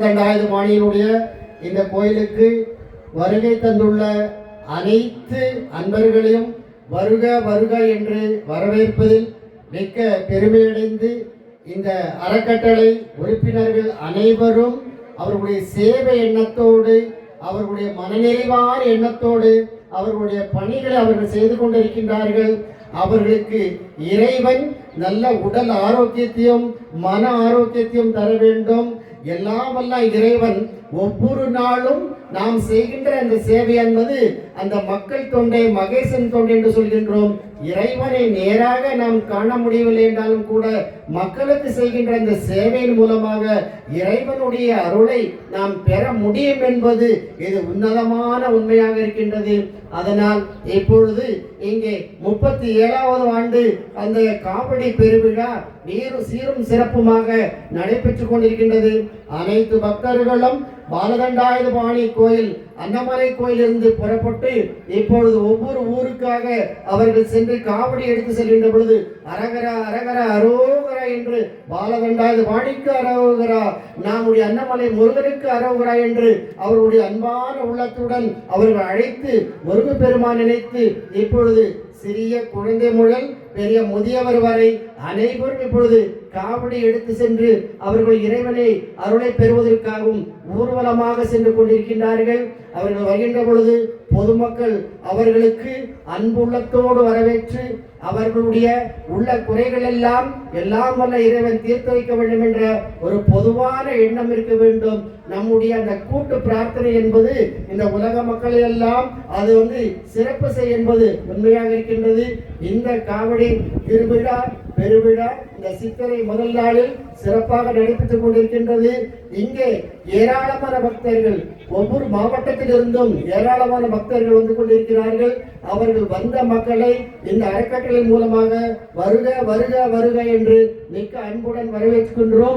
பாணியினுடைய இந்த கோயிலுக்கு வருகை தந்துள்ள அனைத்து அன்பர்களையும் வருக வருக என்று வரவேற்பதில் மிக்க பெருமையடைந்து இந்த அறக்கட்டளை உறுப்பினர்கள் அனைவரும் அவர்களுடைய சேவை எண்ணத்தோடு அவர்களுடைய மனநிறைவான எண்ணத்தோடு அவர்களுடைய பணிகளை அவர்கள் செய்து கொண்டிருக்கின்றார்கள். அவர்களுக்கு இறைவன் நல்ல உடல் ஆரோக்கியத்தையும் மன ஆரோக்கியத்தையும் தர வேண்டும். எல்லாம் வல்ல இறைவன் ஒவ்வொரு நாளும் நாம் செய்கின்ற அந்த சேவை என்பது அந்த மக்கள் தொண்டை மகேசன் தொண்டை என்று சொல்கின்றோம். இறைவனை நேராக நாம் காண முடியவில்லை என்றாலும் கூட மக்களுக்கு செய்கின்ற அந்த சேவையின் மூலமாக இறைவனுடைய அருளை நாம் பெற முடியும் என்பது இது உன்னதமான உண்மையாக இருக்கின்றது. அதனால் இப்பொழுது இங்கே 37வது ஆண்டு அந்த காவடி பெருவிழா சீரும் சிறப்புமாக நடைபெற்றுக் கொண்டிருக்கின்றது. அனைத்து பக்தர்களும் பாலதண்டாயுதபாணி கோயில் அன்னமலை கோயிலிருந்து புறப்பட்டு இப்பொழுது ஒவ்வொரு ஊருக்காக அவர்கள் சென்று காவடி எடுத்து செல்கின்ற பொழுது அரகரா அரகரா அரோகரா என்று பாலதண்டாயுதபாணிக்கு அரோகரா, நம்முடைய அன்னமலை முருகனுக்கு அரோகரா என்று அவருடைய அன்பான உள்ளத்துடன் அவர்கள் அழைத்து முருகப் பெருமான் நினைத்து இப்பொழுது சிறிய குழந்தை முதல் பெரிய முதியவர் வரை அனைவரும் இப்பொழுது காவடி எடுத்து சென்று அவர்கள் இறைவனை அருளை பெறுவதற்காகவும் ஊர்வலமாக சென்று கொண்டிருக்கின்றார்கள். அவர்கள் வருகின்ற பொழுது பொதுமக்கள் அவர்களுக்கு அன்புள்ளத்தோடு வரவேற்று அவர்களுடைய உள்ள குறைகள் எல்லாம் வல்ல இறைவன் தீர்த்து வைக்க வேண்டும் என்ற ஒரு பொதுவான எண்ணம் இருக்க வேண்டும். நம்முடைய அந்த கூட்டு பிரார்த்தனை என்பது இந்த உலக மக்களை எல்லாம் அது சிறப்பு செய்ய என்பது உண்மையாக இருக்கின்றது. இந்த காவடி திருவிழா பெருவிழா இந்த சித்திரை முதல் நாளில் சிறப்பாக நடைபெற்றுக் கொண்டிருக்கின்றது. இங்கே ஏராளமான பக்தர்கள் ஒவ்வொரு மாவட்டத்திலிருந்தும் ஏராளமான பக்தர்கள் வந்து கொண்டிருக்கிறார்கள். அவர்கள் வந்த மக்களை இந்த அறக்கட்டளை மூலமாக வருக வருக வருக என்று மிக்க அன்புடன் வரவேற்கின்றோம்.